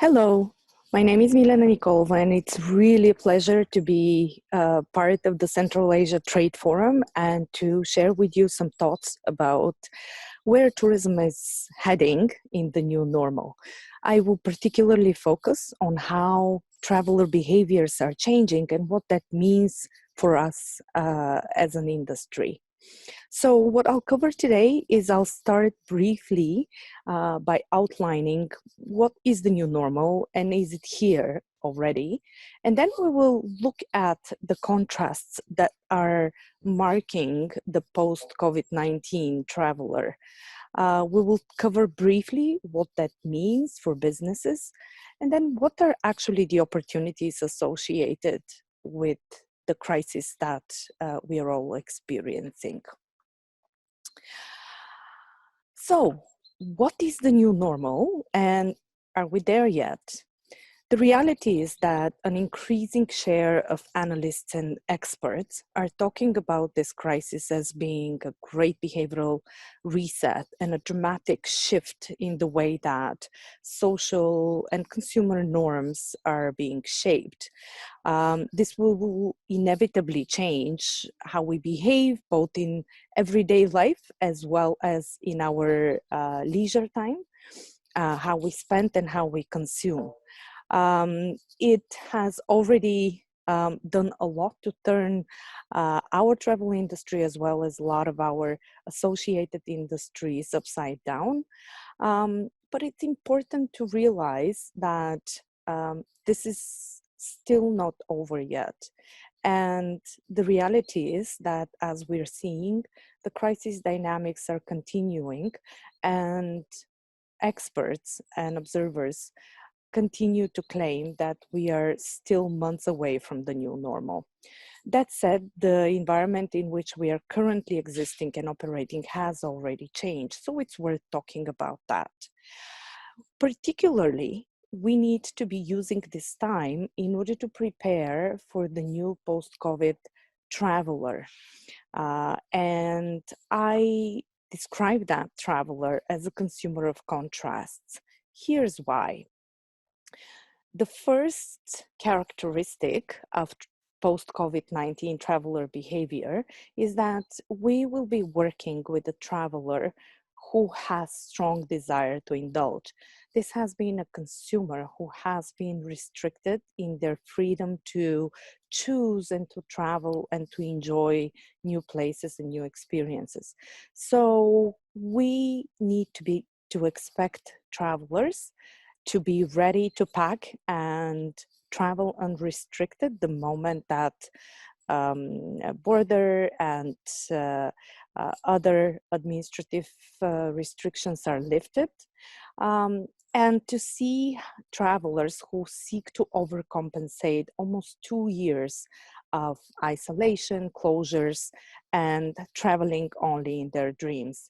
Hello, my name is Milena Nikolova, and it's really a pleasure to be part of the Central Asia Trade Forum and to share with you some thoughts about where tourism is heading in the new normal. I will particularly focus on how traveler behaviors are changing and what that means for us as an industry. So what I'll cover today is I'll start briefly by outlining what is the new normal and is it here already? And then we will look at the contrasts that are marking the post-COVID-19 traveler. We will cover briefly what that means for businesses and then what are actually the opportunities associated with the crisis that we are all experiencing. So, what is the new normal and are we there yet? The reality is that an increasing share of analysts and experts are talking about this crisis as being a great behavioral reset and a dramatic shift in the way that social and consumer norms are being shaped. This will inevitably change how we behave both in everyday life as well as in our leisure time, how we spend and how we consume. It has already done a lot to turn our travel industry as well as a lot of our associated industries upside down. But it's important to realize that this is still not over yet. And the reality is that as we're seeing, the crisis dynamics are continuing and experts and observers continue to claim that we are still months away from the new normal. That said, the environment in which we are currently existing and operating has already changed, so it's worth talking about that. Particularly, we need to be using this time in order to prepare for the new post-COVID traveler. And I describe that traveler as a consumer of contrasts. Here's why. The first characteristic of post-COVID-19 traveler behavior is that we will be working with a traveler who has strong desire to indulge. This has been a consumer who has been restricted in their freedom to choose and to travel and to enjoy new places and new experiences. So we need to expect travelers to be ready to pack and travel unrestricted the moment that border and other administrative restrictions are lifted. And to see travelers who seek to overcompensate almost 2 years of isolation, closures, and traveling only in their dreams.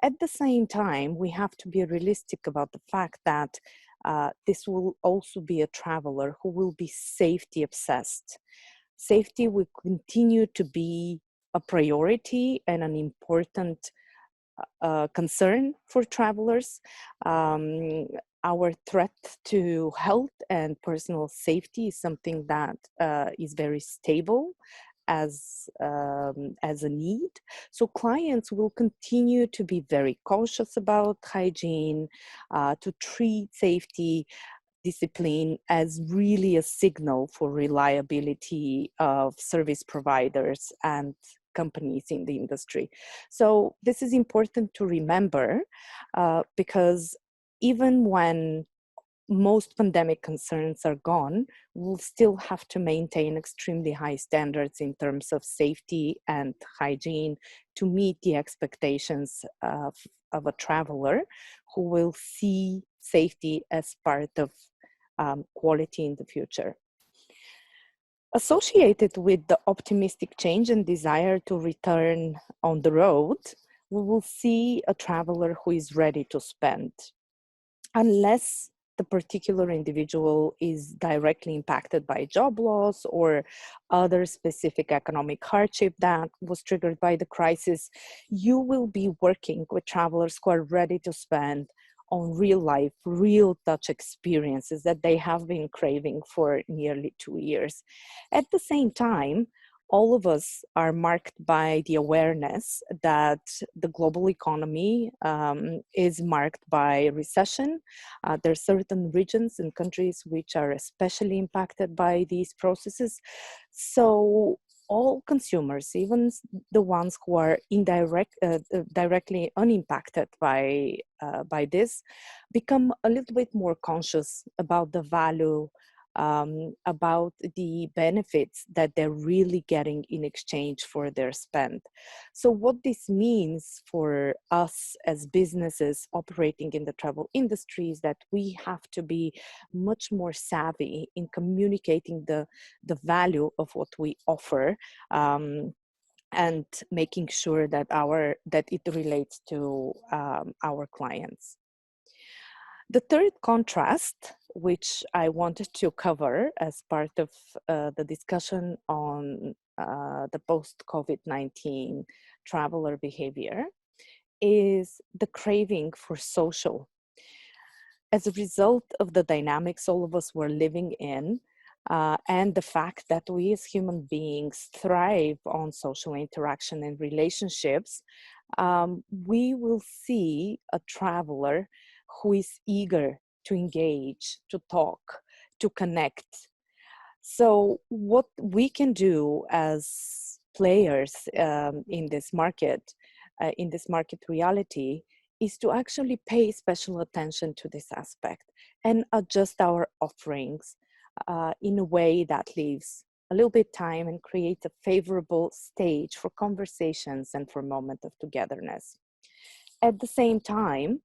At the same time, we have to be realistic about the fact that this will also be a traveler who will be safety obsessed. Safety will continue to be a priority and an important concern for travelers. Our threat to health and personal safety is something that is very stable as a need. So clients will continue to be very cautious about hygiene, to treat safety discipline as really a signal for reliability of service providers and companies in the industry. So this is important to remember because even when most pandemic concerns are gone, we'll still have to maintain extremely high standards in terms of safety and hygiene to meet the expectations of a traveler who will see safety as part of quality in the future. Associated with the optimistic change and desire to return on the road, we will see a traveler who is ready to spend. Unless the particular individual is directly impacted by job loss or other specific economic hardship that was triggered by the crisis, you will be working with travelers who are ready to spend on real life, real touch experiences that they have been craving for nearly 2 years. At the same time, all of us are marked by the awareness that the global economy is marked by recession. There are certain regions and countries which are especially impacted by these processes. So all consumers, even the ones who are directly unimpacted by this, become a little bit more conscious about the value, about the benefits that they're really getting in exchange for their spend. So what this means for us as businesses operating in the travel industry is that we have to be much more savvy in communicating the value of what we offer, and making sure that it relates to our clients. The third contrast, which I wanted to cover as part of the discussion on the post-COVID-19 traveler behavior, is the craving for social. As a result of the dynamics all of us were living in, and the fact that we as human beings thrive on social interaction and relationships, we will see a traveler who is eager to engage, to talk, to connect. So what we can do as players in this market reality, is to actually pay special attention to this aspect and adjust our offerings in a way that leaves a little bit from and create a favorable stage for conversations and for moment of togetherness. At the same time,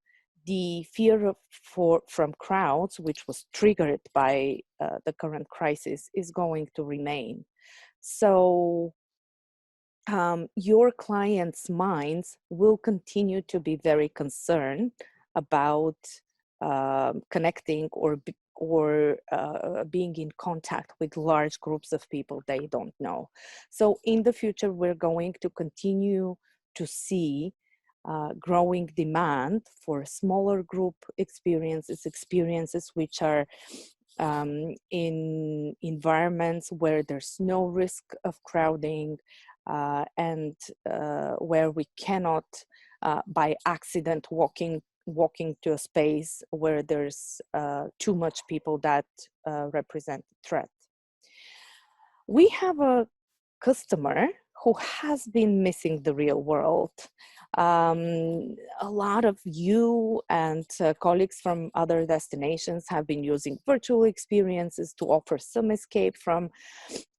the fear from crowds, which was triggered by the current crisis, is going to remain. So your clients' minds will continue to be very concerned about connecting or being in contact with large groups of people they don't know. So in the future, we're going to continue to see growing demand for smaller group experiences which are in environments where there's no risk of crowding, and where we cannot by accident walking to a space where there's too much people that represent a threat. We have a customer who has been missing the real world. A lot of you and colleagues from other destinations have been using virtual experiences to offer some escape from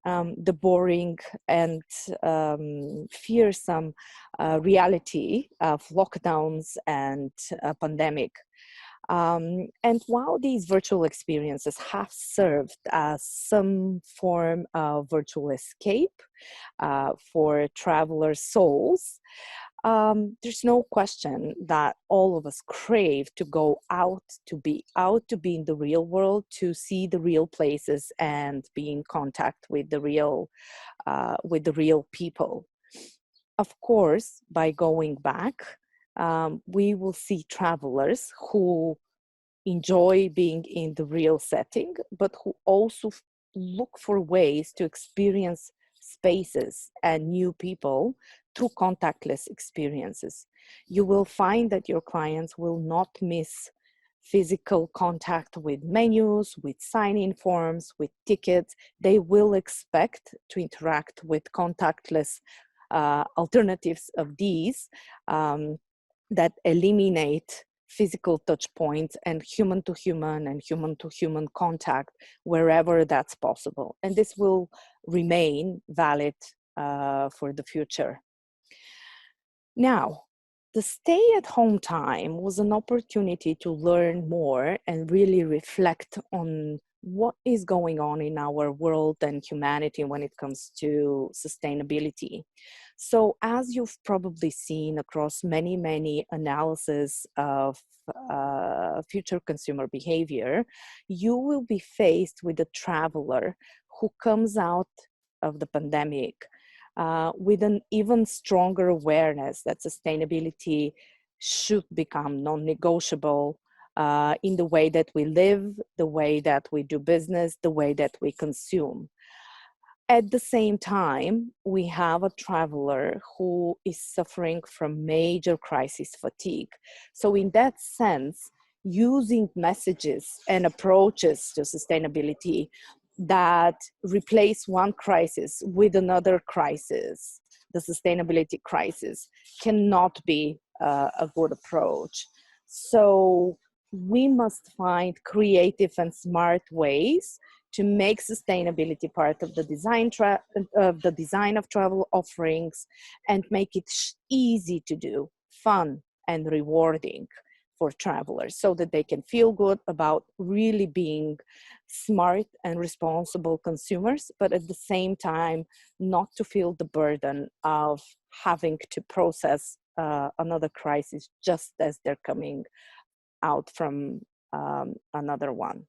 the boring and fearsome reality of lockdowns and a pandemic. And while these virtual experiences have served as some form of virtual escape for travelers' souls, there's no question that all of us crave to go out, to be in the real world, to see the real places and be in contact with the real people. Of course, by going back, we will see travelers who enjoy being in the real setting, but who also look for ways to experience spaces and new people through contactless experiences. You will find that your clients will not miss physical contact with menus, with sign-in forms, with tickets. They will expect to interact with contactless alternatives of these that eliminate physical touch points and human-to-human and human-to-human contact wherever that's possible. And this will remain valid for the future. Now, the stay-at-home time was an opportunity to learn more and really reflect on what is going on in our world and humanity when it comes to sustainability. So as you've probably seen across many analyses of future consumer behavior, you will be faced with a traveler who comes out of the pandemic with an even stronger awareness that sustainability should become non-negotiable, in the way that we live, the way that we do business, the way that we consume. At the same time, we have a traveler who is suffering from major crisis fatigue. So, in that sense, using messages and approaches to sustainability that replace one crisis with another crisis, the sustainability crisis, cannot be a good approach. So, we must find creative and smart ways to make sustainability part of the design of travel offerings, and make it easy to do, fun and rewarding for travelers, so that they can feel good about really being smart and responsible consumers, but at the same time not to feel the burden of having to process another crisis just as they're coming out from another one.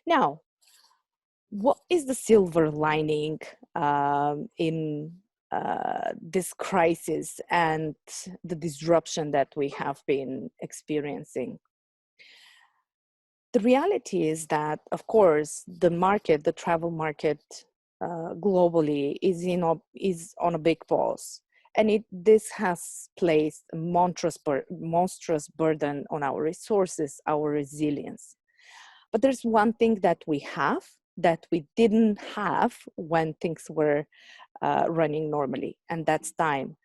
Now, what is the silver lining in this crisis and the disruption that we have been experiencing? The reality is that, of course, the travel market globally is on a big pause. And this has placed a monstrous burden on our resources, our resilience. But there's one thing that we have that we didn't have when things were running normally, and that's time.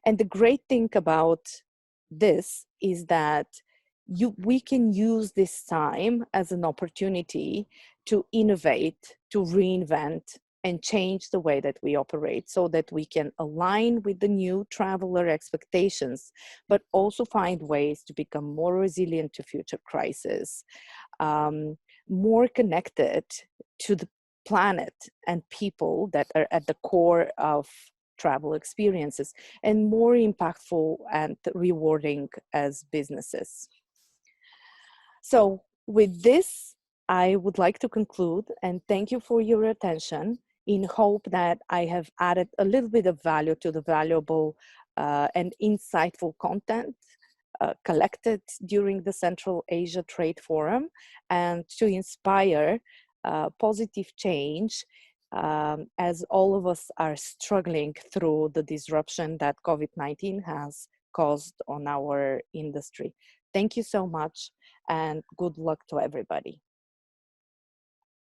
And the great thing about this is that we can use this time as an opportunity to innovate, to reinvent, and change the way that we operate, so that we can align with the new traveler expectations, but also find ways to become more resilient to future crises, more connected to the planet and people that are at the core of travel experiences, and more impactful and rewarding as businesses. So with this, I would like to conclude and thank you for your attention, in hope that I have added a little bit of value to the valuable and insightful content collected during the Central Asia Trade Forum, and to inspire positive change as all of us are struggling through the disruption that COVID-19 has caused on our industry. Thank you so much, and good luck to everybody.